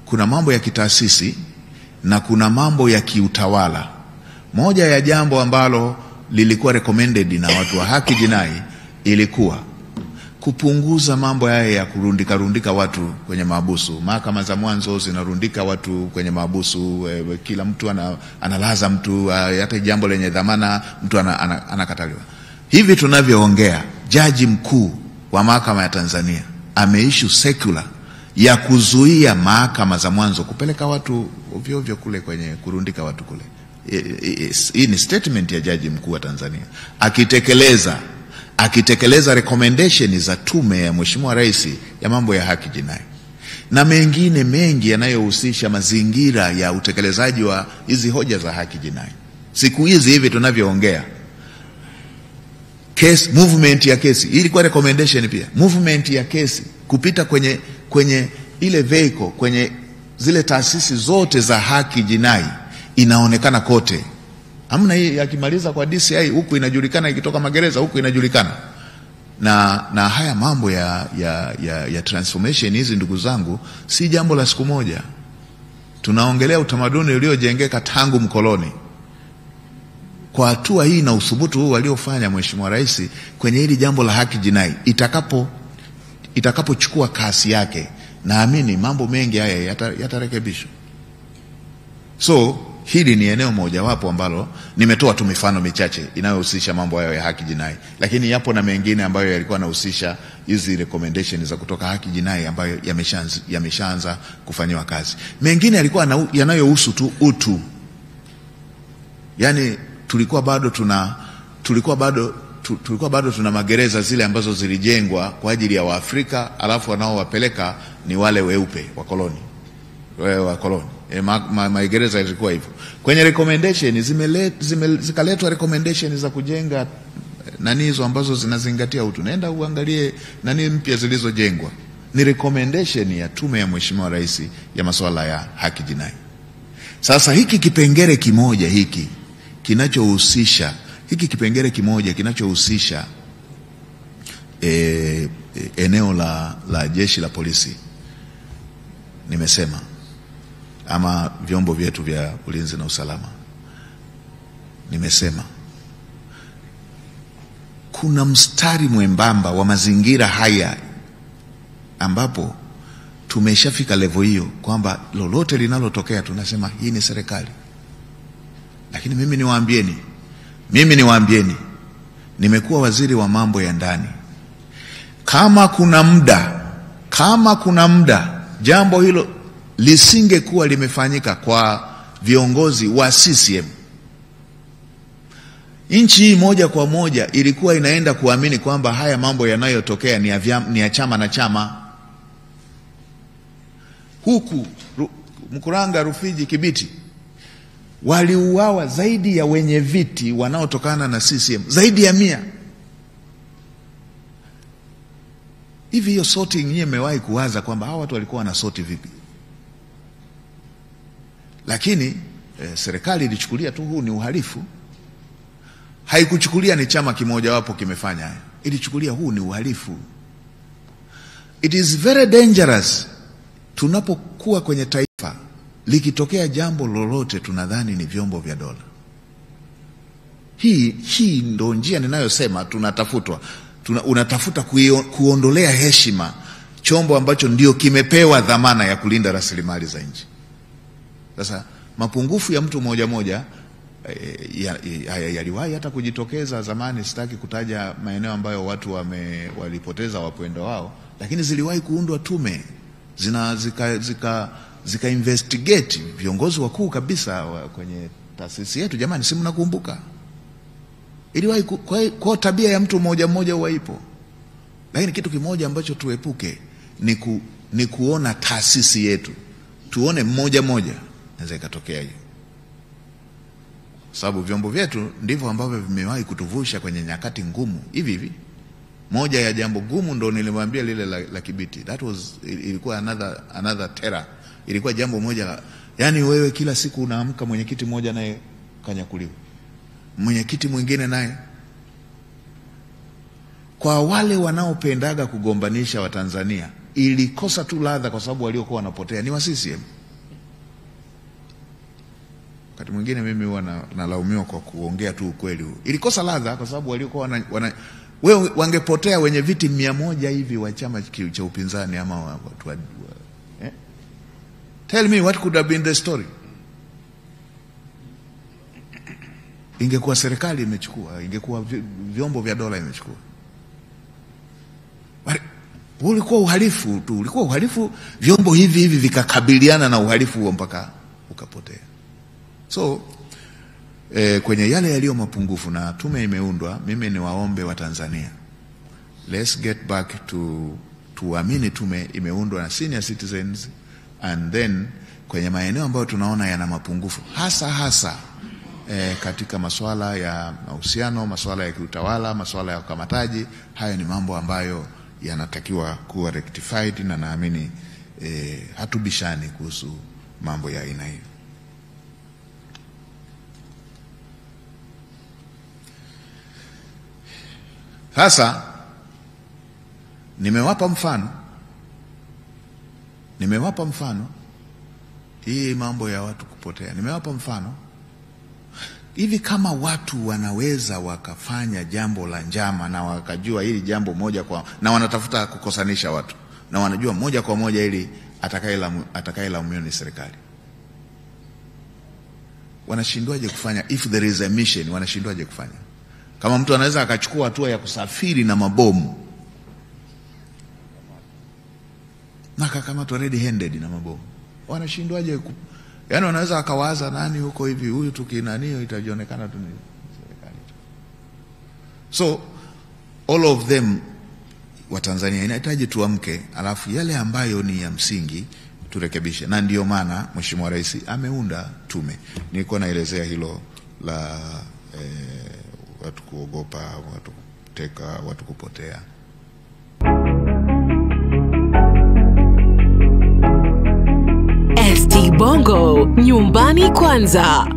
kuna mambo ya kitaasisi na kuna mambo ya kiutawala. Moja ya jambo ambalo lilikuwa recommended na watu wa haki jinai ilikuwa kupunguza mambo haya ya kurundika watu kwenye mahabusu. Mahakama za mwanzo zinarundika watu kwenye mahabusu, kila mtu analaza mtu, hata jambo lenye dhamana mtu anakataliwa. Hivi tunavyoongea, jaji mkuu wa mahakama ya Tanzania ameissue circular ya kuzuia mahakama za mwanzo kupeleka watu ovyo ovyo kule kwenye kurundika watu kule. Hii ni statement ya jaji mkuu wa Tanzania akitekeleza recommendation za tume ya Mheshimiwa Rais ya mambo ya haki jinai na mengine mengi yanayohusisha mazingira ya utekelezaji wa hizi hoja za haki jinai. Siku hizi hivi tunavyoongea, case movement ya kesi ilikuwa recommendation pia, movement ya kesi kupita kwenye ile vehicle, kwenye zile taasisi zote za haki jinai inaonekana kote. Hamna hii yakimaliza kwa DCI huku inajulikana, ikitoka magereza huku inajulikana. Na haya mambo ya transformation hizi, ndugu zangu, si jambo la siku moja. Tunaongelea utamaduni uliojengeka tangu mkoloni. Kwa hatua hii na uthubutu huu waliofanya Mheshimiwa Rais kwenye hili jambo la haki jinai, itakapochukua kasi yake, naamini mambo mengi haya yatarekebishwa. So hili ni eneo moja wapo ambalo nimetoa tu mifano michache inayohusisha mambo hayo ya haki jinai, lakini yapo na mengine ambayo yalikuwa yanahusisha hizi recommendations za kutoka haki jinai ambayo yameshaanza kufanywa kazi. Mengine yalikuwa yanayohusu tu utu. Yani tulikuwa bado tuna magereza zile ambazo zilijengwa kwa ajili ya Waafrika, alafu wanaowapeleka ni wale weupe wa koloni. Magereza yalikuwa hivyo. Kwenye recommendation zikaletwa recommendation za kujenga nani hizo ambazo zinazingatia utu. Naenda uangalie nani mpya zilizojengwa. Ni recommendation ya tume ya Mheshimiwa Rais ya masuala ya haki jinai. Sasa hiki kipengele kimoja kinachohusisha eneo la jeshi la polisi, nimesema, ama vyombo vyetu vya ulinzi na usalama, nimesema kuna mstari mwembamba wa mazingira haya ambapo tumeshafika level hiyo kwamba lolote linalotokea tunasema hii ni serikali. Lakini mimi niwaambieni, nimekuwa waziri wa mambo ya ndani. Kama kuna muda jambo hilo lisingekuwa limefanyika kwa viongozi wa CCM, nchi hii moja kwa moja ilikuwa inaenda kuamini kwamba haya mambo yanayotokea ni ya chama na chama. Huku Mkuranga, Rufiji, Kibiti waliuawa zaidi ya wenye viti wanaotokana na CCM, zaidi ya 100. Hivi hiyo sorting nyie mmewahi kuwaza kwamba hawa watu walikuwa wana sort vipi? Lakini serikali ilichukulia tu huu ni uhalifu. Haikuchukulia ni chama kimoja wapo kimefanya haya. Ilichukulia huu ni uhalifu. It is very dangerous tunapokuwa kwenye taifa, likitokea jambo lolote tunadhani ni vyombo vya dola. Hii ndo njia ninayosema tunatafutwa. Unatafuta kuondolea heshima chombo ambacho ndio kimepewa dhamana ya kulinda rasilimali za nchi. Sasa mapungufu ya mtu moja yaliwahi hata kujitokeza zamani. Sitaki kutaja maeneo ambayo watu walipoteza wapendwa wao, lakini ziliwahi kuundwa tume zika investigate viongozi wakuu kabisa kwenye taasisi yetu. Jamani, si mnakumbuka? Iliwahi kwa tabia ya mtu mmoja waipo. Lakini kitu kimoja ambacho tuepuke ni kuona taasisi yetu, tuone mmoja naweza ikatokea hiyo. Sababu vyombo vyetu ndivyo ambavyo vimewahi kutuvusha kwenye nyakati ngumu hivi. Moja ya jambo gumu ndo nilimwambia lile la Kibiti. Ilikuwa another terror. Ilikuwa jambo moja, yani wewe kila siku unaamka mwenyekiti mmoja naye kanyakuliwa, mwenyekiti mwingine naye. Kwa wale wanaopendaga kugombanisha Watanzania, ilikosa tu ladha kwa sababu waliokuwa wanapotea ni wa CCM. Wakati mwingine mimi huwa nalaumiwa kwa kuongea tu ukweli huu. Ilikosa ladha kwa sababu waliokuwa wewe wangepotea wenye viti 100 hivi wa chama cha upinzani ama watu Tell me what could have been the story. Ingekuwa serikali imechukua, ingekuwa vyombo vya dola imechukua. Ulikuwa uhalifu tu, ulikuwa uhalifu, vyombo hivi vikakabiliana na uhalifu huo mpaka ukapotea. So kwenye yale yaliyo mapungufu na tume imeundwa, mimi ni waombe wa Tanzania, let's get back to tuamini tume imeundwa na senior citizens, and then kwenye maeneo ambayo tunaona yana mapungufu hasa katika masuala ya mahusiano, masuala ya kiutawala, masuala ya ukamataji, hayo ni mambo ambayo yanatakiwa kuwa rectified, na naamini hatubishani kuhusu mambo ya aina hiyo. Sasa nimewapa mfano hii mambo ya watu kupotea. Nimewapa mfano hivi, kama watu wanaweza wakafanya jambo la njama na wakajua hili jambo moja kwa, na wanatafuta kukosanisha watu na wanajua moja kwa moja ili atakayelaumiwa ni serikali, wanashindwaje kufanya? If there is a mission, wanashindwaje kufanya? Kama mtu anaweza akachukua hatua ya kusafiri na mabomu na kakamatwa red handed na mabomu, wanashindwaje? Yani wanaweza akawaza nani huko hivi, huyu tukinanio itajionekana tu ni serikali. So all of them wa Tanzania inahitaji tuamke, alafu yale ambayo ni ya msingi turekebishe, na ndio maana Mheshimiwa Rais ameunda tume. Nilikuwa naelezea hilo la watu kuogopa, watu kuteka, watu kupotea. ST Bongo, nyumbani kwanza.